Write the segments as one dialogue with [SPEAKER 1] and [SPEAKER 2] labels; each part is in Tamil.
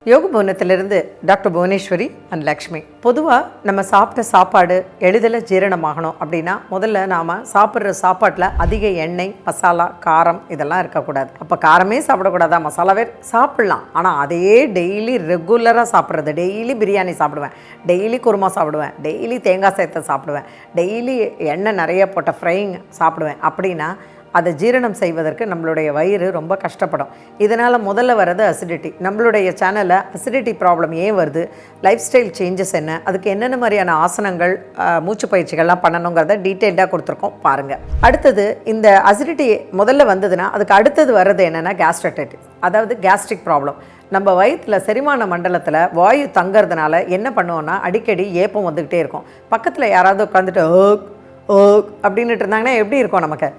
[SPEAKER 1] யோக பவனத்திலிருந்து டாக்டர் புவனேஸ்வரி அண்ட் லக்ஷ்மி. பொதுவாக நம்ம சாப்பிட்ட சாப்பாடு எளிதில் ஜீரணமாகணும் அப்படின்னா முதல்ல நாம் சாப்பிட்ற சாப்பாட்டில் அதிக எண்ணெய், மசாலா, காரம் இதெல்லாம் இருக்கக்கூடாது. அப்போ காரமே சாப்பிடக்கூடாதா? மசாலாவே சாப்பிட்லாம், ஆனால் அதையே டெய்லி ரெகுலராக சாப்பிட்றது. டெய்லி பிரியாணி சாப்பிடுவேன், டெய்லி குருமா சாப்பிடுவேன், டெய்லி தேங்காய் சேர்த்து சாப்பிடுவேன், டெய்லி எண்ணெய் நிறைய போட்ட ஃப்ரைங் சாப்பிடுவேன் அப்படின்னா அதை ஜீரணம் செய்வதற்கு நம்மளுடைய வயிறு ரொம்ப கஷ்டப்படும். இதனால் முதல்ல வர்றது அசிடிட்டி. நம்மளுடைய சேனலில் அசிடிட்டி ப்ராப்ளம் ஏன் வருது, லைஃப் ஸ்டைல் சேஞ்சஸ் என்ன, அதுக்கு என்னென்ன மாதிரியான ஆசனங்கள், மூச்சு பயிற்சிகள்லாம் பண்ணணுங்கிறத டீட்டெயில்டாக கொடுத்துருக்கோம், பாருங்கள். அடுத்தது இந்த அசிடிட்டி முதல்ல வந்ததுன்னா அதுக்கு அடுத்தது வர்றது என்னென்னா கேஸ்ட்ரைட்டிஸ், அதாவது கேஸ்ட்ரிக் ப்ராப்ளம். நம்ம வயிற்றில் செரிமான மண்டலத்தில் வாயு தங்கிறதுனால என்ன பண்ணுவோன்னா அடிக்கடி ஏப்பம் வந்துக்கிட்டே இருக்கும். பக்கத்தில் யாராவது உட்காந்துட்டு அப்படின்ட்டு இருந்தாங்கன்னா எப்படி இருக்கும் நமக்கு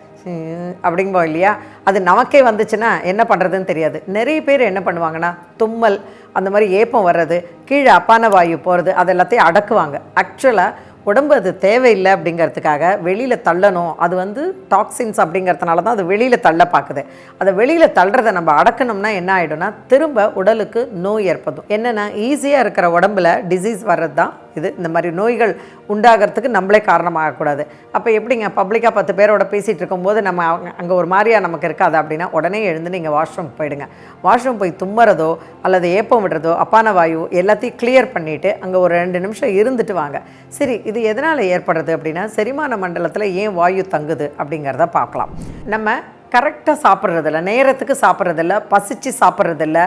[SPEAKER 1] அப்படிங்கும்போது இல்லையா? அது நமக்கே வந்துச்சுன்னா என்ன பண்ணுறதுன்னு தெரியாது. நிறைய பேர் என்ன பண்ணுவாங்கன்னா தும்மல், அந்த மாதிரி ஏப்பம் வர்றது, கீழே அப்பான வாயு போகிறது, அது எல்லாத்தையும் அடக்குவாங்க. ஆக்சுவலாக உடம்பு அது தேவையில்லை அப்படிங்கிறதுக்காக வெளியில் தள்ளணும். அது டாக்ஸின்ஸ் அப்படிங்கிறதுனால தான் அது வெளியில் தள்ள பார்க்குது. அதை வெளியில் தள்ளுறதை நம்ம அடக்கணும்னா என்ன ஆகிடும்னா திரும்ப உடலுக்கு நோய் ஏற்படும். என்னென்னா ஈஸியாக இருக்கிற உடம்புல டிசீஸ் வர்றது தான் இது. இந்த மாதிரி நோய்கள் உண்டாகிறதுக்கு நம்மளே காரணமாகக்கூடாது. அப்போ எப்படிங்க பப்ளிக்காக 10 பேரோட பேசிகிட்டு இருக்கும்போது நம்ம அங்கே ஒரு மாதிரியாக நமக்கு இருக்காது அப்படின்னா உடனே எழுந்து நீங்கள் வாஷ்ரூம் போயிடுங்க. வாஷ்ரூம் போய் தும்மறதோ அல்லது ஏப்பம் விடுறதோ, அப்பான வாயு எல்லாத்தையும் கிளியர் பண்ணிவிட்டு அங்கே ஒரு 2 நிமிஷம் இருந்துட்டு வாங்க. சரி, இது எதனால் ஏற்படுறது அப்படின்னா செரிமான மண்டலத்தில் ஏன் வாயு தங்குது அப்படிங்கிறத பார்க்கலாம். நம்ம கரெக்டாக சாப்பிட்றதில்ல, நேரத்துக்கு சாப்பிட்றதில்ல, பசித்து சாப்பிட்றதில்ல,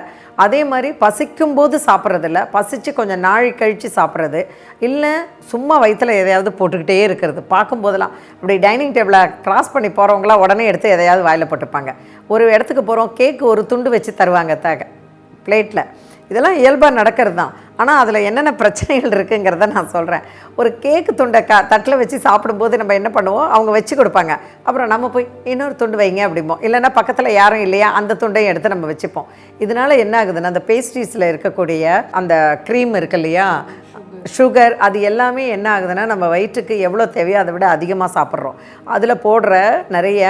[SPEAKER 1] அதே மாதிரி பசிக்கும்போது சாப்பிட்றதில்ல, பசித்து கொஞ்சம் நாள் கழித்து சாப்பிட்றது, இல்லை சும்மா வயிற்றில் எதையாவது போட்டுக்கிட்டே இருக்கிறது. பார்க்கும்போதெல்லாம் இப்படி டைனிங் டேபிளை க்ராஸ் பண்ணி போகிறவங்களாம் உடனே எடுத்து எதையாவது வாயில் போட்டுப்பாங்க. ஒரு இடத்துக்கு போகிறோம், கேக்கு ஒரு துண்டு வச்சு தருவாங்க பிளேட்டில். இதெல்லாம் இயல்பாக நடக்கிறது தான். ஆனால் அதில் என்னென்ன பிரச்சனைகள் இருக்குங்கிறத நான் சொல்கிறேன். ஒரு கேக்கு துண்டை தட்டில் வச்சு சாப்பிடும்போது நம்ம என்ன பண்ணுவோம், அவங்க வச்சு கொடுப்பாங்க, அப்புறம் நம்ம போய் இன்னொரு துண்டு வைங்க அப்படிம்போம். இல்லைன்னா பக்கத்தில் யாரும் இல்லையா அந்த துண்டையும் எடுத்து நம்ம வச்சுப்போம். இதனால் என்ன ஆகுதுன்னா அந்த பேஸ்ட்ரீஸில் இருக்கக்கூடிய அந்த க்ரீம் இருக்கு இல்லையா, சுகர், அது எல்லாமே என்ன ஆகுதுன்னா நம்ம வயிற்றுக்கு எவ்வளோ தேவையோ அதை விட அதிகமாக சாப்பிட்றோம். அதில் போடுற நிறைய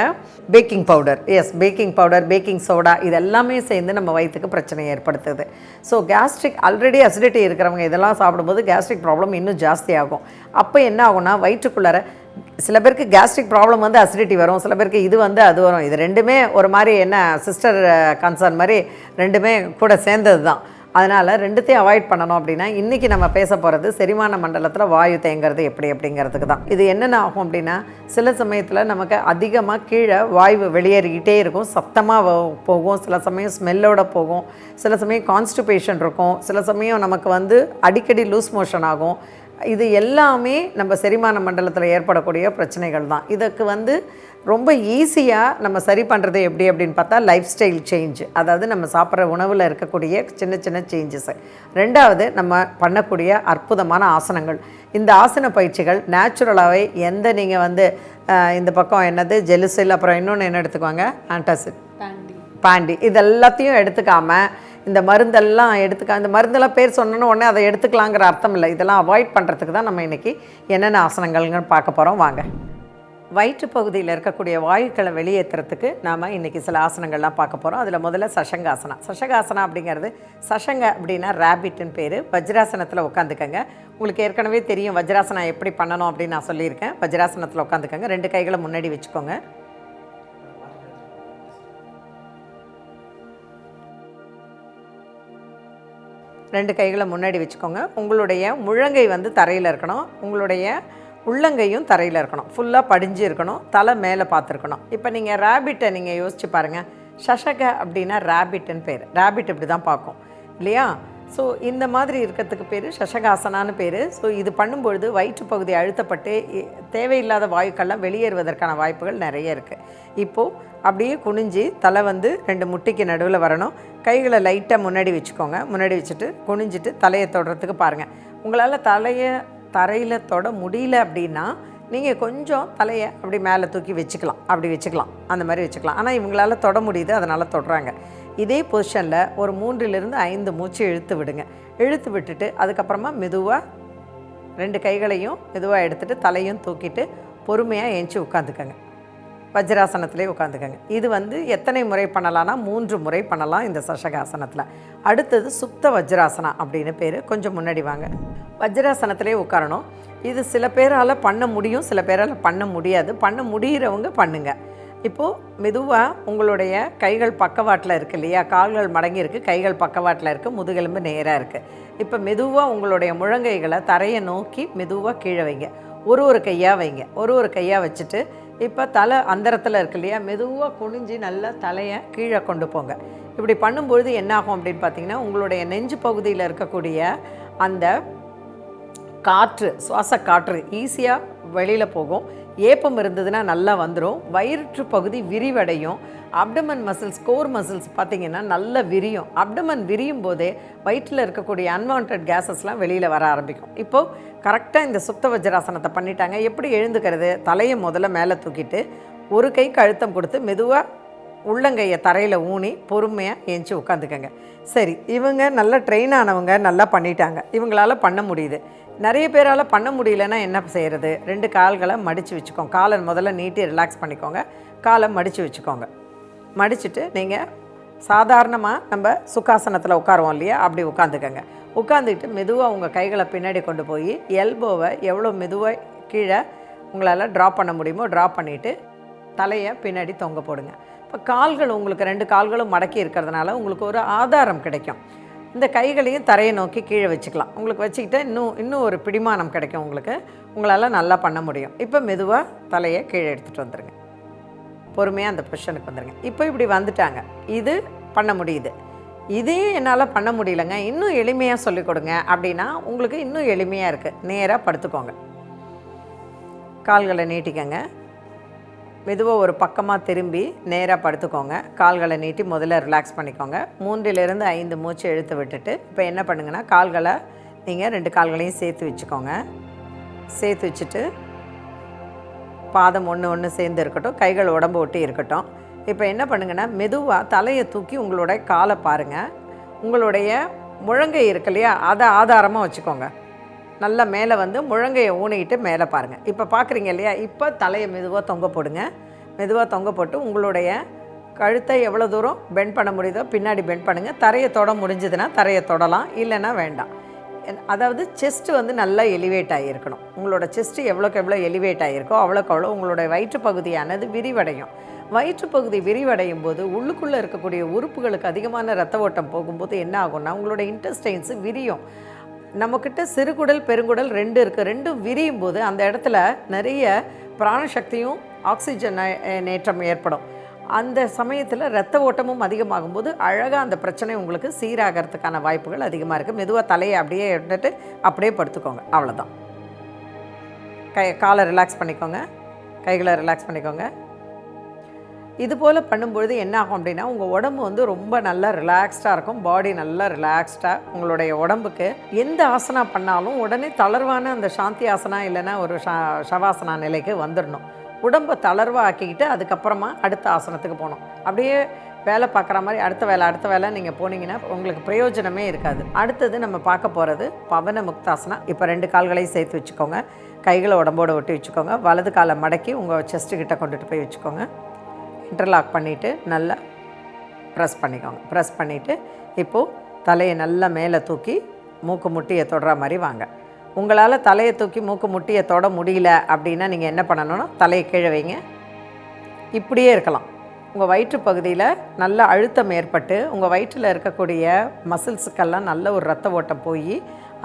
[SPEAKER 1] baking powder, baking powder, baking soda, இது எல்லாமே சேர்ந்து நம்ம வயிற்றுக்கு பிரச்சனை ஏற்படுத்துது. ஸோ கேஸ்ட்ரிக், ஆல்ரெடி அசிடிட்டி இருக்கிறவங்க இதெல்லாம் சாப்பிடும்போது கேஸ்ட்ரிக் ப்ராப்ளம் இன்னும் ஜாஸ்தி ஆகும். அப்போ என்ன ஆகும்னா வயிற்றுக்குள்ளார சில பேருக்கு கேஸ்ட்ரிக் ப்ராப்ளம் அசிடிட்டி வரும், சில பேருக்கு இது அது வரும். இது ரெண்டுமே ஒரு மாதிரி என்ன சிஸ்டர் கன்சர்ன் மாதிரி ரெண்டுமே கூட சேர்ந்தது தான். அதனால் ரெண்டுத்தையும் அவாய்ட் பண்ணணும். அப்படின்னா இன்றைக்கி நம்ம பேச போகிறது செரிமான மண்டலத்தில் வாயு தேங்கிறது எப்படி அப்படிங்கிறதுக்கு தான். இது என்னென்ன ஆகும் அப்படின்னா சில சமயத்தில் நமக்கு அதிகமாக கீழே வாயு வெளியேறிக்கிட்டே இருக்கும், சத்தமாக போகும், சில சமயம் ஸ்மெல்லோடு போகும், சில சமயம் கான்ஸ்டிபேஷன் இருக்கும், சில சமயம் நமக்கு அடிக்கடி லூஸ் மோஷன் ஆகும். இது எல்லாமே நம்ம செரிமான மண்டலத்தில் ஏற்படக்கூடிய பிரச்சனைகள் தான். இதுக்கு ரொம்ப ஈஸியாக நம்ம சரி பண்ணுறது எப்படி அப்படின்னு பார்த்தா லைஃப் ஸ்டைல் சேஞ்ச், அதாவது நம்ம சாப்பிட்ற உணவில் இருக்கக்கூடிய சின்ன சின்ன சேஞ்சஸ்ஸு. ரெண்டாவது நம்ம பண்ணக்கூடிய அற்புதமான ஆசனங்கள். இந்த ஆசன பயிற்சிகள் நேச்சுரலாகவே எந்த நீங்கள் இந்த பக்கம் என்னது ஜெலுசில், அப்புறம் இன்னொன்று என்ன எடுத்துக்குவாங்க, ஆன்டாசிட், பாண்டி, இது எல்லாத்தையும் எடுத்துக்காமல் இந்த மருந்தெல்லாம் இந்த மருந்தெல்லாம் பேர் சொன்னோன்னு உடனே அதை எடுத்துக்கலாங்கிற அர்த்தம் இல்லை. இதெல்லாம் அவாய்ட் பண்ணுறதுக்கு தான் நம்ம இன்றைக்கி என்னென்ன ஆசனங்கள்னு பார்க்க போகிறோம், வாங்க. வயிற்று பகுதியில் இருக்கக்கூடிய வாயுக்களை வெளியேற்றுறதுக்கு நாம் இன்றைக்கி சில ஆசனங்கள்லாம் பார்க்க போகிறோம். அதில் முதல்ல சஷங்காசனா. சஷங்காசனா அப்படிங்கிறது, சஷங்க அப்படின்னா ரேபிட்டுன்னு பேர். வஜ்ராசனத்தில் உட்காந்துக்கங்க. உங்களுக்கு ஏற்கனவே தெரியும் வஜ்ராசனம் எப்படி பண்ணணும் அப்படின்னு நான் சொல்லியிருக்கேன். வஜ்ராசனத்தில் உட்காந்துக்கங்க, 2 கைகளை முன்னாடி வச்சுக்கோங்க. ரெண்டு கைகளை முன்னாடி வச்சுக்கோங்க. உங்களுடைய முழங்கை தரையில் இருக்கணும், உங்களுடைய உள்ளங்கையும் தரையில் இருக்கணும், ஃபுல்லாக படிஞ்சு இருக்கணும், தலை மேலே பார்த்துருக்கணும். இப்போ நீங்கள் ரேபிட்டை நீங்கள் யோசிச்சு பாருங்கள். சஷக அப்படின்னா ரேபிட்டுன்னு பேர். ரேபிட் இப்படி தான் பார்க்கும் இல்லையா? ஸோ இந்த மாதிரி இருக்கிறதுக்கு பேர் சஷகாசனான்னு பேர். ஸோ இது பண்ணும்பொழுது வயிற்று பகுதி அழுத்தப்பட்டு தேவையில்லாத வாயுக்கள்லாம் வெளியேறுவதற்கான வாய்ப்புகள் நிறைய இருக்குது. இப்போது அப்படியே குனிஞ்சு தலை 2 முட்டிக்கு நடுவில் வரணும். கைகளை லைட்டாக முன்னாடி வச்சுக்கோங்க. முன்னாடி வச்சுட்டு குனிஞ்சிட்டு தலையை தொடுறதுக்கு பாருங்கள். உங்களால் தலையை தரையில் தொட முடியல அப்படின்னா நீங்கள் கொஞ்சம் தலையை அப்படி மேலே தூக்கி வச்சுக்கலாம், அப்படி வச்சுக்கலாம், அந்த மாதிரி வச்சுக்கலாம். ஆனால் இவங்களால் தொட முடியுது, அதனால் தொடுறாங்க. இதே பொசிஷனில் ஒரு 3லிருந்து 5 மூச்சு இழுத்து விடுங்க. இழுத்து விட்டுட்டு அதுக்கப்புறமா மெதுவாக 2 கைகளையும் மெதுவாக எடுத்துகிட்டு தலையும் தூக்கிட்டு பொறுமையாக ஏஞ்சி உட்காந்துக்கங்க. வஜ்ராசனத்திலே உட்காந்துக்கங்க. இது வந்து எத்தனை முறை பண்ணலான்னா 3 முறை பண்ணலாம் இந்த சஷகாசனத்தில். அடுத்தது சுப்த வஜ்ராசனா அப்படின்னு பேர். கொஞ்சம் முன்னாடி வாங்க. வஜ்ராசனத்திலே உட்காரணும். இது சில பேரால் பண்ண முடியும், சில பேரால் பண்ண முடியாது. பண்ண முடிகிறவங்க பண்ணுங்கள். இப்போது மெதுவாக உங்களுடைய கைகள் பக்கவாட்டில் இருக்குது இல்லையா, கால்கள் மடங்கி இருக்குது, கைகள் பக்கவாட்டில் இருக்குது, முதுகெலும்பு நேராக இருக்குது. இப்போ மெதுவாக உங்களுடைய முழங்கைகளை தரையை நோக்கி மெதுவாக கீழே வைங்க. ஒரு கையாக வைங்க. ஒரு கையாக வச்சுட்டு இப்போ தலை அந்தரத்தில் இருக்கு இல்லையா, மெதுவாக குனிஞ்சு நல்லா தலையை கீழே கொண்டு போங்க. இப்படி பண்ணும்பொழுது என்னாகும் அப்படின்னு பார்த்தீங்கன்னா, உங்களுடைய நெஞ்சு பகுதியில் இருக்கக்கூடிய அந்த காற்று, சுவாச காற்று ஈஸியாக வெளியில் போகும். ஏப்பம் இருந்ததுன்னா நல்லா வந்துடும். வயிற்று பகுதி விரிவடையும். அப்டமன் மசில்ஸ், கோர் மசில்ஸ் பார்த்திங்கன்னா நல்லா விரியும். அப்டமன் விரியும் போதே வயிற்றில் இருக்கக்கூடிய அன்வான்ட் கேஸஸ்லாம் வெளியில் வர ஆரம்பிக்கும். இப்போது கரெக்டாக இந்த சுப்த வஜ்ராசனத்தை பண்ணிட்டாங்க. எப்படி எழுந்துக்கிறது? தலையை முதல்ல மேலே தூக்கிட்டு ஒரு கைக்கு அழுத்தம் கொடுத்து மெதுவாக உள்ளங்கையை தரையில் ஊனி பொறுமையாக ஏஞ்சி உட்காந்துக்கங்க. சரி, இவங்க நல்லா ட்ரெயின் ஆனவங்க, நல்லா பண்ணிட்டாங்க. இவங்களால் பண்ண முடியுது. நிறைய பேரால் பண்ண முடியலன்னா என்ன செய்கிறது? 2 கால்களை மடித்து வச்சுக்கோங்க. காலை முதல்ல நீட்டி ரிலாக்ஸ் பண்ணிக்கோங்க. காலை மடித்து வச்சுக்கோங்க. மடிச்சுட்டு நீங்கள் சாதாரணமாக நம்ம சுக்காசனத்தில் உட்காருவோம் இல்லையா, அப்படி உட்காந்துக்கங்க. உட்காந்துக்கிட்டு மெதுவாக உங்கள் கைகளை பின்னாடி கொண்டு போய் எல்போவை எவ்வளோ மெதுவாக கீழே உங்களால் ட்ராப் பண்ண முடியுமோ ட்ராப் பண்ணிவிட்டு தலையை பின்னாடி தொங்க போடுங்க. இப்போ கால்கள் உங்களுக்கு 2 கால்களும் மடக்கி இருக்கிறதுனால உங்களுக்கு ஒரு ஆதாரம் கிடைக்கும். இந்த கைகளையும் தரையை நோக்கி கீழே வச்சுக்கலாம். உங்களுக்கு வச்சுக்கிட்டா இன்னும் ஒரு பிடிமானம் கிடைக்கும் உங்களுக்கு. உங்களால் நல்லா பண்ண முடியும். இப்போ மெதுவாக தலையை கீழே எடுத்துகிட்டு வந்துடுங்க. பொறுமையாக அந்த பொசிஷனுக்கு வந்துடுங்க. இப்போ இப்படி வந்துட்டாங்க. இது பண்ண முடியுது. இதே என்னால் பண்ண முடியலங்க, இன்னும் எளிமையாக சொல்லிக் கொடுங்க அப்படின்னா உங்களுக்கு இன்னும் எளிமையாக இருக்குது. நேராக படுத்துக்கோங்க. கால்களை நீட்டிக்கங்க. மெதுவாக ஒரு பக்கமாக திரும்பி நேராக படுத்துக்கோங்க. கால்களை நீட்டி முதல்ல ரிலாக்ஸ் பண்ணிக்கோங்க. 3லிருந்து 5 மூச்சு இழுத்து விட்டுட்டு இப்போ என்ன பண்ணுங்கன்னா, கால்களை நீங்கள் 2 கால்களையும் சேர்த்து வச்சுக்கோங்க. சேர்த்து வச்சுட்டு பாதம் ஒன்று சேர்ந்து இருக்கட்டும், கைகள் உடம்பு ஒட்டி இருக்கட்டும். இப்போ என்ன பண்ணுங்கன்னா, மெதுவாக தலையை தூக்கி உங்களுடைய காலை பாருங்கள். உங்களுடைய முழங்கை இருக்கு இல்லையா, அதை ஆதாரமாக வச்சுக்கோங்க. நல்லா மேலே வந்து முழங்கையை ஊனிக்கிட்டு மேலே பாருங்கள். இப்போ பார்க்குறீங்க இல்லையா, இப்போ தலையை மெதுவாக தொங்க போடுங்க. மெதுவாக தொங்க போட்டு உங்களுடைய கழுத்தை எவ்வளோ தூரம் பெண்ட் பண்ண முடியுதோ பின்னாடி பெண்ட் பண்ணுங்கள். தரையை தொட முடிஞ்சதுன்னா தரையை தொடலாம், இல்லைன்னா வேண்டாம். அதாவது செஸ்ட்டு வந்து நல்லா எலிவேட் ஆகியிருக்கணும். உங்களோட செஸ்ட்டு எவ்வளோக்கு எவ்வளோ எலிவேட் ஆகியிருக்கோ அவ்வளோக்கு அவ்வளோ உங்களுடைய வயிற்று பகுதியானது விரிவடையும். வயிற்றுப்பகுதி விரிவடையும் போது உள்ளுக்குள்ளே இருக்கக்கூடிய உறுப்புகளுக்கு அதிகமான இரத்த ஓட்டம் போகும்போது என்ன ஆகும்னா, உங்களோட இன்டெஸ்டைன்ஸு விரியும். நம்மக்கிட்ட சிறுகுடல் பெருங்குடல் 2 இருக்குது. 2ம் விரியும் போது அந்த இடத்துல நிறைய பிராணசக்தியும் ஆக்சிஜன் நேற்றம் ஏற்படும். அந்த சமயத்தில் இரத்த ஓட்டமும் அதிகமாகும்போது அழகாக அந்த பிரச்சனை உங்களுக்கு சீராகிறதுக்கான வாய்ப்புகள் அதிகமாக இருக்குது. மெதுவாக தலையை அப்படியே எடுத்துட்டு அப்படியே படுத்துக்கோங்க. அவ்வளோதான். காலை ரிலாக்ஸ் பண்ணிக்கோங்க. கைகளை ரிலாக்ஸ் பண்ணிக்கோங்க. இது போல் பண்ணும்பொழுது என்ன ஆகும் அப்படின்னா, உங்கள் உடம்பு வந்து ரொம்ப நல்லா ரிலாக்ஸ்டாக இருக்கும். பாடி நல்லா ரிலாக்ஸ்டாக உங்களுடைய உடம்புக்கு எந்த ஆசனா பண்ணாலும் உடனே தளர்வான அந்த சாந்தி ஆசனா இல்லைன்னா ஒரு ஷவாசனா நிலைக்கு வந்துடணும். உடம்பை தளர்வாக ஆக்கிக்கிட்டு அதுக்கப்புறமா அடுத்த ஆசனத்துக்கு போகணும். அப்படியே வேலை பார்க்குற மாதிரி அடுத்த வேலை நீங்கள் போனீங்கன்னா உங்களுக்கு பிரயோஜனமே இருக்காது. அடுத்தது நம்ம பார்க்க போகிறது பவன முக்தாசனா. இப்போ 2 கால்களையும் சேர்த்து வச்சுக்கோங்க. கைகளை உடம்போடு ஒட்டி வச்சுக்கோங்க. வலது காலை மடக்கி உங்கள் செஸ்ட்டுக்கிட்ட கொண்டுட்டு போய் வச்சுக்கோங்க. இன்டர்லாக் பண்ணிவிட்டு நல்லா ப்ரெஸ் பண்ணிக்கோங்க. ப்ரெஸ் பண்ணிவிட்டு இப்போது தலையை நல்லா மேலே தூக்கி மூக்கு முட்டியை தொடுற மாதிரி வாங்க. உங்களால் தலையை தூக்கி மூக்கு முட்டியை தொட முடியல அப்படின்னா நீங்கள் என்ன பண்ணணும்னா, தலையை கீழே வைங்க. இப்படியே இருக்கலாம். உங்கள் வயிற்று பகுதியில் நல்ல அழுத்தம் ஏற்பட்டு உங்கள் வயிற்றில் இருக்கக்கூடிய மசில்ஸுக்கெல்லாம் நல்ல ஒரு இரத்த ஓட்டம் போய்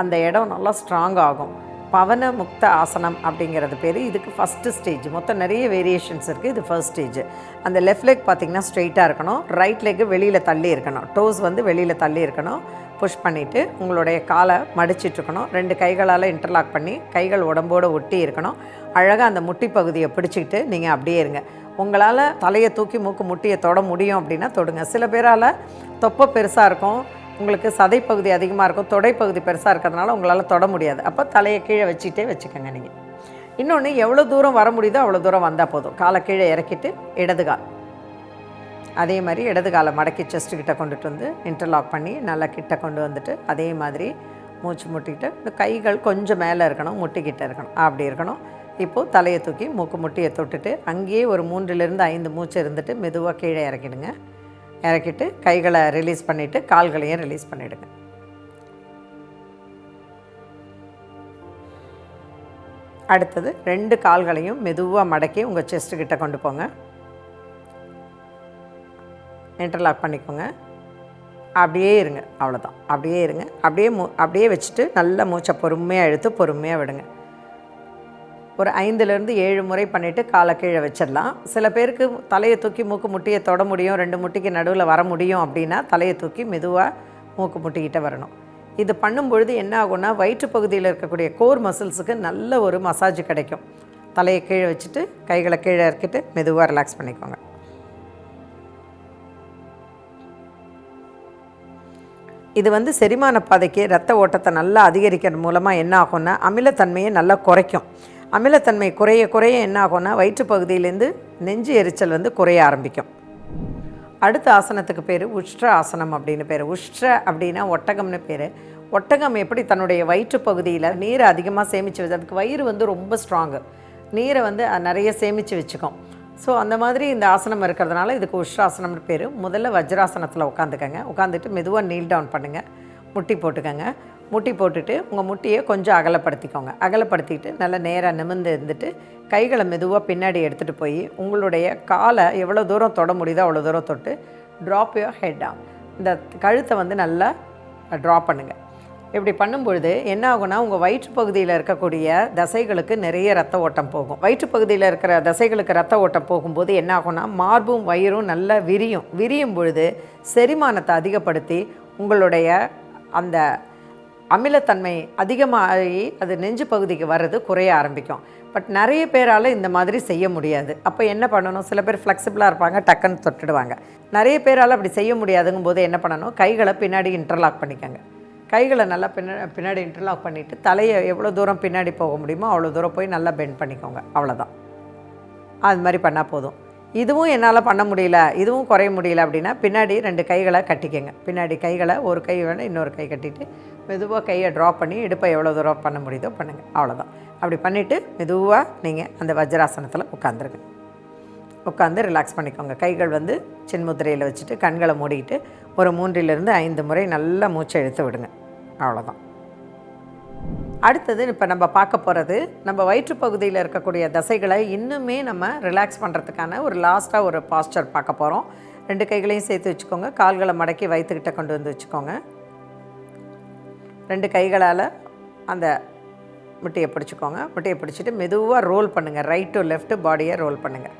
[SPEAKER 1] அந்த இடம் நல்லா ஸ்ட்ராங் ஆகும். பவன முக்த ஆசனம் அப்படிங்கிறது பேர். இதுக்கு ஃபஸ்ட்டு ஸ்டேஜ். மொத்தம் நிறைய வேரியேஷன்ஸ் இருக்குது. இது ஃபர்ஸ்ட் ஸ்டேஜ். அந்த லெஃப்ட் லெக் பார்த்திங்கன்னா ஸ்ட்ரெயிட்டாக இருக்கணும். ரைட் லெக்கு வெளியில் தள்ளி இருக்கணும். டோஸ் வந்து வெளியில் தள்ளி இருக்கணும். புஷ் பண்ணிவிட்டு உங்களுடைய காலை மடிச்சிட்ருக்கணும். 2 கைகளால் இன்டர்லாக் பண்ணி கைகள் உடம்போடு ஒட்டி இருக்கணும். அழகாக அந்த முட்டி பகுதியை பிடிச்சிக்கிட்டு நீங்கள் அப்படியே இருங்க. உங்களால் தலையை தூக்கி மூக்கு முட்டியை தொட முடியும் அப்படின்னா தொடுங்க. சில பேரால் தொப்பை பெருசாக இருக்கும், உங்களுக்கு சதைப்பகுதி அதிகமாக இருக்கும், தொடைப்பகுதி பெருசாக இருக்கிறதுனால உங்களால் தொட முடியாது. அப்போ தலையை கீழே வச்சுக்கிட்டே வச்சுக்கோங்க. நீங்கள் இன்னொன்று எவ்வளோ தூரம் வர முடியுதோ அவ்வளோ தூரம் வந்தால் போதும். காலை கீழே இறக்கிட்டு இடது கால் அதே மாதிரி இடது காலை மடக்கி செஸ்ட்டுக்கிட்ட கொண்டுட்டு வந்து இன்டர்லாக் பண்ணி நல்லா கிட்ட கொண்டு வந்துட்டு அதே மாதிரி மூச்சு முட்டிக்கிட்டு இந்த கைகள் கொஞ்சம் மேலே இருக்கணும், முட்டிக்கிட்ட இருக்கணும். அப்படி இருக்கணும். இப்போது தலையை தூக்கி மூக்கு முட்டியை தொட்டுட்டு அங்கேயே ஒரு 3லிருந்து 5 மூச்சு இருந்துட்டு மெதுவாக கீழே இறக்கிடுங்க. இறக்கிட்டு கைகளை ரிலீஸ் பண்ணிவிட்டு கால்களையும் ரிலீஸ் பண்ணிவிடுங்க. அடுத்தது 2 கால்களையும் மெதுவாக மடக்கி உங்கள் செஸ்ட்டுக்கிட்ட கொண்டு போங்க. இன்டர்லாக் பண்ணிக்கோங்க. அப்படியே இருங்க, அவ்வளோதான். அப்படியே இருங்க. அப்படியே வச்சுட்டு நல்ல மூச்சை பொறுமையாக இழுத்து பொறுமையாக விடுங்க. ஒரு 5லிருந்து 7 முறை பண்ணிவிட்டு காலை கீழே வச்சிடலாம். சில பேருக்கு தலையை தூக்கி மூக்கு முட்டியை தொட முடியும், 2 முட்டிக்கு நடுவில் வர முடியும் அப்படின்னா தலையை தூக்கி மெதுவாக மூக்கு முட்டிக்கிட்ட வரணும். இது பண்ணும்பொழுது என்ன ஆகும்னா வயிற்று பகுதியில் இருக்கக்கூடிய கோர் மசில்ஸுக்கு நல்ல ஒரு மசாஜ் கிடைக்கும். தலையை கீழே வச்சுட்டு கைகளை கீழே இறக்கிட்டு மெதுவாக ரிலாக்ஸ் பண்ணிக்கோங்க. இது செரிமான பாதைக்கு ரத்த ஓட்டத்தை நல்லா அதிகரிக்கிறது மூலமாக என்ன ஆகும்னா அமிலத்தன்மையை நல்லா குறைக்கும். அமிலத்தன்மை குறைய குறைய என்ன ஆகும்னா வயிற்றுப்பகுதியிலேருந்து நெஞ்சு எரிச்சல் குறைய ஆரம்பிக்கும். அடுத்த ஆசனத்துக்கு பேர் உஷ்ட்ர ஆசனம் அப்படின்னு பேர். உஷ்ட்ர அப்படின்னா ஒட்டகம்னு பேர். ஒட்டகம் எப்படி தன்னுடைய வயிற்றுப்பகுதியில் நீரை அதிகமாக சேமித்து வச்சு, அதுக்கு வயிறு ரொம்ப ஸ்ட்ராங்கு, நீரை நிறைய சேமித்து வச்சுக்கும். ஸோ அந்த மாதிரி இந்த ஆசனம் இருக்கிறதுனால இதுக்கு உஷ்ட்ராசனம்னு பேர். முதல்ல வஜ்ராசனத்தில் உட்காந்துக்கங்க. உட்காந்துட்டு மெதுவாக நீல் டவுன் பண்ணுங்கள். முட்டி போட்டுக்கங்க. முட்டி போட்டுட்டு உங்கள் முட்டியை கொஞ்சம் அகலப்படுத்திக்கோங்க. அகலப்படுத்திட்டு நல்லா நேராக நிமிர்ந்து இருந்துட்டு கைகளை மெதுவாக பின்னாடி எடுத்துகிட்டு போய் உங்களுடைய காலை எவ்வளோ தூரம் தொட முடியுதோ அவ்வளோ தூரம் தொட்டு ட்ராப் யுவர் ஹெட் டவுன். இந்த கழுத்தை நல்லா ட்ராப் பண்ணுங்கள். இப்படி பண்ணும்பொழுது என்ன ஆகும்னா உங்கள் வயிற்றுப்பகுதியில் இருக்கக்கூடிய தசைகளுக்கு நிறைய ரத்த ஓட்டம் போகும். வயிற்றுப்பகுதியில் இருக்கிற தசைகளுக்கு ரத்த ஓட்டம் போகும்போது என்ன ஆகும்னா மார்பும் வயிறும் நல்லா விரியும் பொழுது செரிமானத்தை அதிகப்படுத்தி உங்களுடைய அந்த அமிலத்தன்மை அதிகமாகி அது நெஞ்சு பகுதிக்கு வர்றது குறைய ஆரம்பிக்கும். பட் நிறைய பேரால் இந்த மாதிரி செய்ய முடியாது. அப்போ என்ன பண்ணணும், சில பேர் ஃப்ளெக்சிபிளாக இருப்பாங்க, டக்குன்னு தொட்டுடுவாங்க. நிறைய பேரால் அப்படி செய்ய முடியாதுங்கும் போது என்ன பண்ணணும், கைகளை பின்னாடி இன்டர்லாக் பண்ணிக்கோங்க. கைகளை நல்லா பின்னாடி இன்டர்லாக் பண்ணிவிட்டு தலையை எவ்வளோ தூரம் பின்னாடி போக முடியுமோ அவ்வளோ தூரம் போய் நல்லா பெண்ட் பண்ணிக்கோங்க. அவ்வளோதான். அது மாதிரி பண்ணால் போதும். இதுவும் என்னால் பண்ண முடியல, இதுவும் குறைய முடியல அப்படின்னா பின்னாடி 2 கைகளை கட்டிக்கங்க. பின்னாடி கைகளை ஒரு கை வேணும், இன்னொரு கை கட்டிட்டு மெதுவாக கையை ட்ராப் பண்ணி இடுப்பை எவ்வளோ தூரம் பண்ண முடியுதோ பண்ணுங்கள். அவ்வளோதான். அப்படி பண்ணிவிட்டு மெதுவாக நீங்கள் அந்த வஜ்ராசனத்தில் உட்காந்துருங்க. உட்காந்து ரிலாக்ஸ் பண்ணிக்கோங்க. கைகள் சின்முத்திரையில் வச்சுட்டு கண்களை மூடிக்கிட்டு ஒரு 3லிருந்து 5 முறை நல்லா மூச்சை இழுத்து விடுங்க. அவ்வளோதான். அடுத்தது இப்போ நம்ம பார்க்க போகிறது, நம்ம வயிற்றுப்பகுதியில் இருக்கக்கூடிய தசைகளை இன்னுமே நம்ம ரிலாக்ஸ் பண்ணுறதுக்கான ஒரு லாஸ்ட்டாக ஒரு பாஸ்டர் பார்க்க போகிறோம். 2 கைகளையும் சேர்த்து வச்சுக்கோங்க. கால்களை மடக்கி வயிற்றுக்கிட்ட கொண்டு வச்சுக்கோங்க. 2 கைகளால் அந்த முட்டையை பிடிச்சிக்கோங்க. முட்டையை பிடிச்சிட்டு மெதுவாக ரோல் பண்ணுங்கள். ரைட் டு லெஃப்ட் பாடியை ரோல் பண்ணுங்கள்.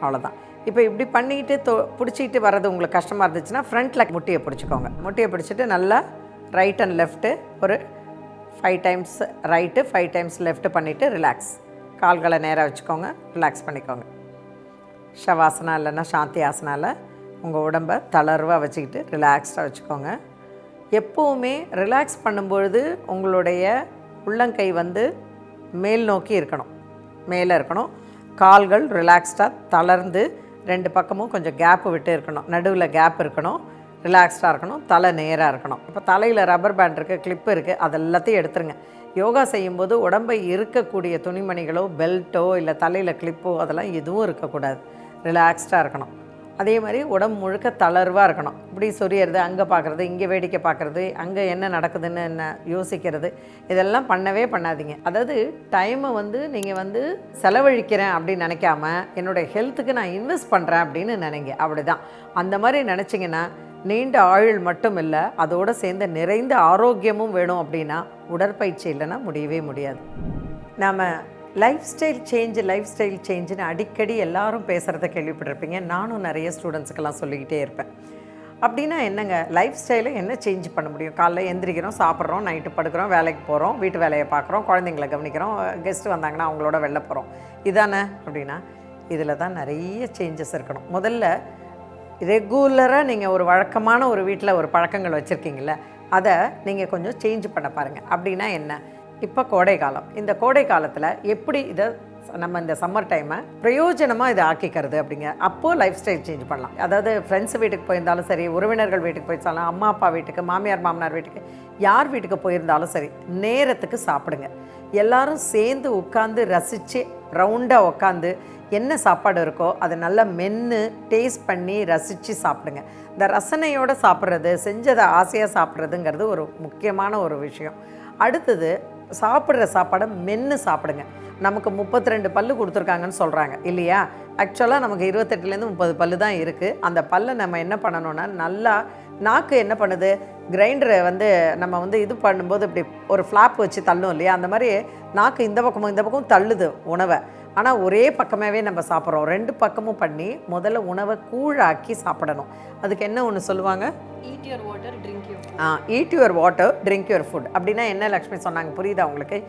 [SPEAKER 1] அவ்வளோதான். இப்போ இப்படி பண்ணிக்கிட்டு பிடிச்சிக்கிட்டு வர்றது உங்களுக்கு கஷ்டமாக இருந்துச்சுன்னா ஃப்ரண்ட்டில் முட்டையை பிடிச்சிக்கோங்க. முட்டையை பிடிச்சிட்டு நல்லா ரைட் அண்ட் லெஃப்ட்டு ஒரு 5 டைம்ஸ் ரைட்டு 5 டைம்ஸ் லெஃப்ட்டு பண்ணிவிட்டு ரிலாக்ஸ். கால்களை நேராக வச்சுக்கோங்க. ரிலாக்ஸ் பண்ணிக்கோங்க. ஷவாசனா இல்லைன்னா சாந்தி ஆசனாவில் உங்கள் உடம்பை தளர்வாக வச்சுக்கிட்டு ரிலாக்ஸ்டாக வச்சுக்கோங்க. எப்போவுமே ரிலாக்ஸ் பண்ணும்பொழுது உங்களுடைய உள்ளங்கை மேல் நோக்கி இருக்கணும், மேலே இருக்கணும். கால்கள் ரிலாக்ஸ்டாக தளர்ந்து 2 பக்கமும் கொஞ்சம் கேப்பு விட்டு இருக்கணும். நடுவில் கேப் இருக்கணும். ரிலாக்ஸ்டாக இருக்கணும். தலை நேராக இருக்கணும். இப்போ தலையில் ரப்பர் பேண்ட் இருக்குது, கிளிப்பு இருக்குது, அதெல்லாத்தையும் எடுத்துருங்க. யோகா செய்யும்போது உடம்பை இருக்கக்கூடிய துணிமணிகளோ பெல்ட்டோ இல்லை தலையில் கிளிப்போ அதெல்லாம் எதுவும் இருக்கக்கூடாது. ரிலாக்ஸ்டாக இருக்கணும். அதே மாதிரி உடம்பு முழுக்க தளர்வாக இருக்கணும். இப்படி சொரியறது, அங்கே பார்க்குறது, இங்கே வேடிக்கை பார்க்குறது, அங்கே என்ன நடக்குதுன்னு என்ன யோசிக்கிறது, இதெல்லாம் பண்ணவே பண்ணாதீங்க. அதாவது டைமை நீங்கள் செலவழிக்கிறேன் அப்படின்னு நினைக்காம என்னுடைய ஹெல்த்துக்கு நான் இன்வெஸ்ட் பண்ணுறேன் அப்படின்னு நினைங்க. அப்படி தான். அந்த மாதிரி நினச்சிங்கன்னா நீண்ட ஆயுள் மட்டும் இல்லை, அதோடு சேர்ந்து நிறைந்த ஆரோக்கியமும் வேணும். அப்படின்னா உடற்பயிற்சி இல்லைன்னா முடியவே முடியாது. நாம் லைஃப் ஸ்டைல் சேஞ்சுன்னு அடிக்கடி எல்லாரும் பேசுகிறத கேள்விப்பட்டிருப்பீங்க. நானும் நிறைய ஸ்டூடெண்ட்ஸுக்கெல்லாம் சொல்லிக்கிட்டே இருப்பேன். அப்படின்னா என்னங்க, லைஃப் ஸ்டைலை என்ன சேஞ்ச் பண்ண முடியும்? காலைல எந்திரிக்கிறோம், சாப்பிட்றோம், நைட்டு படுக்கிறோம், வேலைக்கு போகிறோம், வீட்டு வேலையை பார்க்குறோம், குழந்தைங்களை கவனிக்கிறோம், கெஸ்ட்டு வந்தாங்கன்னா அவங்களோட வெளில போகிறோம், இதானே? அப்படின்னா இதில் தான் நிறைய சேஞ்சஸ் இருக்கணும். முதல்ல ரெகுலராக நீங்கள் ஒரு வழக்கமான ஒரு வீட்டில் ஒரு பழக்கங்கள் வச்சுருக்கீங்கள, அதை நீங்கள் கொஞ்சம் சேஞ்ச் பண்ண பாருங்கள். அப்படின்னா என்ன, இப்போ கோடை காலம். இந்த கோடை காலத்தில் எப்படி இதை நம்ம இந்த சம்மர் டைமை பிரயோஜனமாக இதை ஆக்கிக்கிறது அப்படிங்க. அப்போது லைஃப் ஸ்டைல் சேஞ்ச் பண்ணலாம். அதாவது ஃப்ரெண்ட்ஸ் வீட்டுக்கு போயிருந்தாலும் சரி, உறவினர்கள் வீட்டுக்கு போயிருந்தாலும், அம்மா அப்பா வீட்டுக்கு, மாமியார் மாமனார் வீட்டுக்கு, யார் வீட்டுக்கு போயிருந்தாலும் சரி, நேரத்துக்கு சாப்பிடுங்க. எல்லாரும் சேர்ந்து உட்காந்து ரசித்து ரவுண்டாக உட்காந்து என்ன சாப்பாடு இருக்கோ அதை நல்லா மென்று டேஸ்ட் பண்ணி ரசித்து சாப்பிடுங்க. இந்த ரசனையோடு சாப்பிட்றது, செஞ்சதை ஆசையாக சாப்பிட்றதுங்கிறது ஒரு முக்கியமான ஒரு விஷயம். அடுத்தது சாப்பிட்ற சாப்பாடை மென்று சாப்பிடுங்க. நமக்கு 32 பல்லு கொடுத்துருக்காங்கன்னு சொல்கிறாங்க இல்லையா? ஆக்சுவலாக நமக்கு 28லேருந்து 30 பல்லு தான் இருக்குது. அந்த பல்லை நம்ம என்ன பண்ணணும்னா, நல்லா நாக்கு என்ன பண்ணுது, கிரைண்டரை நம்ம இது பண்ணும்போது இப்படி ஒரு ஃப்ளாப் வச்சு தள்ளும் இல்லையா? அந்த மாதிரி நாக்கு இந்த பக்கமும் தள்ளுது உணவை. ஆனால் ஒரே பக்கமாகவே நம்ம சாப்பிட்றோம். 2 பக்கமும் பண்ணி முதல்ல உணவை கூழாக்கி சாப்பிடணும். அதுக்கு என்ன ஒன்று சொல்லுவாங்க,
[SPEAKER 2] eat your water drink your food.
[SPEAKER 1] Eat your water drink your food. அப்படின்னா என்ன லக்ஷ்மி சொன்னாங்க, புரியுதா உங்களுக்கு?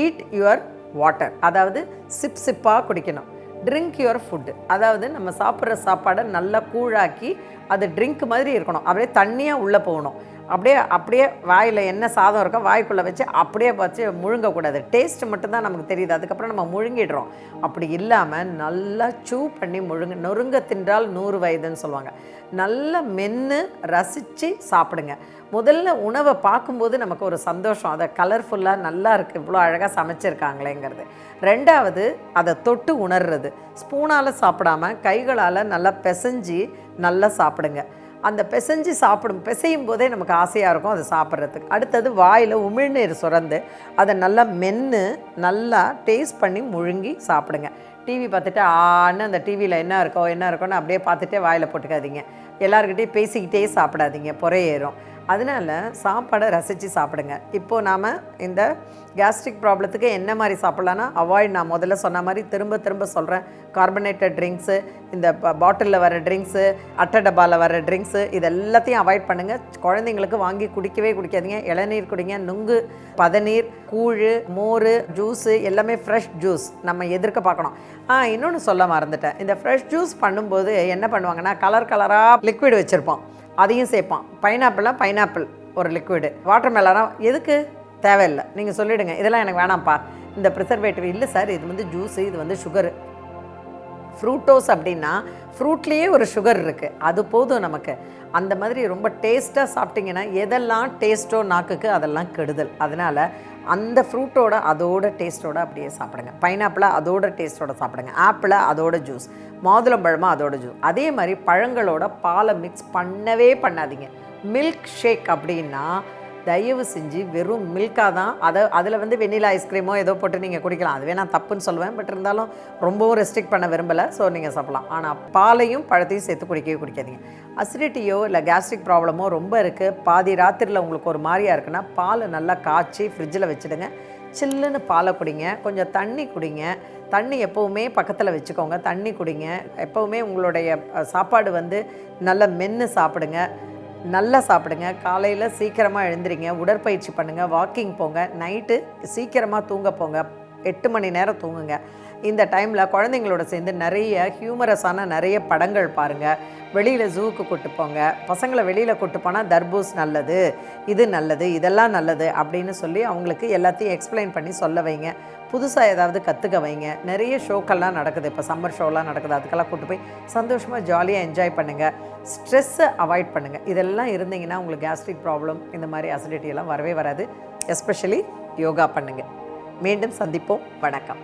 [SPEAKER 1] ஈட் யுவர் வாட்டர், அதாவது சிப்பாக குடிக்கணும். ட்ரிங்க் யுவர் ஃபுட்டு, அதாவது நம்ம சாப்பிட்ற சாப்பாடை நல்லா கூழாக்கி அது ட்ரிங்க் மாதிரி இருக்கணும். அப்படியே தண்ணியாக உள்ளே போகணும். அப்படியே வாயில் என்ன சாதம் இருக்கோ வாய்க்குள்ளே வச்சு அப்படியே வச்சு முழுங்கக்கூடாது. டேஸ்ட்டு மட்டும்தான் நமக்கு தெரியுது, அதுக்கப்புறம் நம்ம முழுங்கிடுறோம். அப்படி இல்லாமல் நல்லா சூ பண்ணி நொறுங்க தின்றால் 100 வயதுன்னு சொல்லுவாங்க. நல்லா மென்று ரசித்து சாப்பிடுங்க. முதல்ல உணவை பார்க்கும்போது நமக்கு ஒரு சந்தோஷம், அதை கலர்ஃபுல்லாக நல்லா இருக்குது, இவ்வளோ அழகாக சமைச்சிருக்காங்களேங்கிறது. ரெண்டாவது அதை தொட்டு உணர்றது. ஸ்பூனால் சாப்பிடாமல் கைகளால் நல்லா பிசைஞ்சு நல்லா சாப்பிடுங்க. அந்த பிசையும் போதே நமக்கு ஆசையாக இருக்கும் அதை சாப்பிட்றதுக்கு. அடுத்தது வாயில் உமிழ்நீர் சுரந்து அதை நல்லா மென்று நல்லா டேஸ்ட் பண்ணி முழுங்கி சாப்பிடுங்க. டிவி பார்த்துட்டு ஆன்னு அந்த டிவியில் என்ன இருக்கோன்னு அப்படியே பார்த்துட்டே வாயில் போட்டுக்காதீங்க. எல்லாருக்கிட்டையும் பேசிக்கிட்டே சாப்பிடாதீங்க, புறையேறும். அதனால் சாப்பாடை ரசித்து சாப்பிடுங்க. இப்போது நாம் இந்த கேஸ்ட்ரிக் ப்ராப்ளத்துக்கு என்ன மாதிரி சாப்பிட்லான்னா அவாய்ட், நான் முதல்ல சொன்ன மாதிரி திரும்ப சொல்கிறேன், கார்பனேட்டட் ட்ரிங்க்ஸு, இந்த பாட்டிலில் வர ட்ரிங்க்ஸு, அட்டை டப்பாவில் வர ட்ரிங்க்ஸு, இது எல்லாத்தையும் அவாய்ட் பண்ணுங்கள். குழந்தைங்களுக்கு வாங்கி குடிக்கவே குடிக்காதீங்க. இளநீர் குடிங்க, நுங்கு, பதநீர், கூழ், மோர், ஜூஸு எல்லாமே ஃப்ரெஷ் ஜூஸ் நம்ம எதிர்க்க பார்க்கணும். இன்னொன்று சொல்ல மறந்துட்டேன், இந்த ஃப்ரெஷ் ஜூஸ் பண்ணும்போது என்ன பண்ணுவாங்கன்னா கலராக லிக்விட் வச்சுருப்போம், அதையும் சேர்ப்பான். பைனாப்பிள் ஒரு லிக்விடு, வாட்டர் மெலனா எதுக்கு தேவையில்லை, நீங்கள் சொல்லிவிடுங்க இதெல்லாம் எனக்கு வேணாம்ப்பா, இந்த ப்ரிசர்வேட்டிவ் இல்லை சார், இது ஜூஸு, இது சுகரு. ஃப்ரூட்டோஸ் அப்படின்னா ஃப்ரூட்லேயே ஒரு சுகர் இருக்குது, அது போதும் நமக்கு. அந்த மாதிரி ரொம்ப டேஸ்ட்டாக சாப்பிட்டிங்கன்னா எதெல்லாம் டேஸ்ட்டோ நாக்குக்கு அதெல்லாம் கெடுதல். அதனால் அந்த ஃப்ரூட்டோட அதோட டேஸ்ட்டோட அப்படியே சாப்பிடுங்க. பைனாப்பிளை அதோட டேஸ்ட்டோட சாப்பிடுங்க, ஆப்பிளை அதோட ஜூஸ், மாதுளம்பழமாக அதோட ஜூஸ். அதே மாதிரி பழங்களோட பாலை மிக்ஸ் பண்ணவே பண்ணாதீங்க. மில்க் ஷேக் அப்படின்னா தயவு செஞ்சு வெறும் மில்காக தான், அதில் வெண்ணிலா ஐஸ்கிரீமோ ஏதோ போட்டு நீங்கள் குடிக்கலாம். அதுவே நான் தப்புன்னு சொல்லுவேன், பட் இருந்தாலும் ரொம்பவும் ரெஸ்ட்ரிக்ட் பண்ண விரும்பலை, ஸோ நீங்கள் சாப்பிடலாம். ஆனால் பாலையும் பழத்தையும் சேர்த்து குடிக்காதீங்க. அசிடிட்டியோ இல்லை கேஸ்ட்ரிக் ப்ராப்ளமோ ரொம்ப இருக்குது, பாதி ராத்திரியில் உங்களுக்கு ஒரு மாதிரியாக இருக்குன்னா பாலை நல்லா காய்ச்சி ஃப்ரிட்ஜில் வச்சுடுங்க. சில்லுன்னு பாலை குடிங்க, கொஞ்சம் தண்ணி குடிங்க. தண்ணி எப்போவுமே பக்கத்தில் வச்சுக்கோங்க, தண்ணி குடிங்க. எப்போவுமே உங்களுடைய சாப்பாடு நல்லா மென்று சாப்பிடுங்க, நல்லா சாப்பிடுங்க. காலையில் சீக்கிரமாக எழுந்திரிங்க, உடற்பயிற்சி பண்ணுங்கள், வாக்கிங் போங்க, நைட்டு சீக்கிரமாக தூங்க போங்க, 8 மணி நேரம் தூங்குங்க. இந்த டைமில் குழந்தைங்களோட சேர்ந்து நிறைய ஹியூமரஸான நிறைய படங்கள் பாருங்கள். வெளியில் ஜூவுக்கு கூட்டு போங்க. பசங்களை வெளியில் கூட்டு போனால் தர்பூஸ் நல்லது, இது நல்லது, இதெல்லாம் நல்லது அப்படின்னு சொல்லி அவங்களுக்கு எல்லாத்தையும் எக்ஸ்பிளைன் பண்ணி சொல்ல வைங்க. புதுசாக ஏதாவது கற்றுக்க வைங்க. நிறைய ஷோக்கெல்லாம் நடக்குது, இப்போ சம்மர் ஷோலாம் நடக்குது, அதுக்கெல்லாம் கூட்டு போய் சந்தோஷமாக ஜாலியாக என்ஜாய் பண்ணுங்கள். ஸ்ட்ரெஸ்ஸை அவாய்ட் பண்ணுங்கள். இதெல்லாம் இருந்தீங்கன்னா உங்களுக்கு கேஸ்ட்ரிக் ப்ராப்ளம் இந்த மாதிரி அசிடிட்டி எல்லாம் வரவே வராது. எஸ்பெஷலி யோகா பண்ணுங்கள். மீண்டும் சந்திப்போம். வணக்கம்.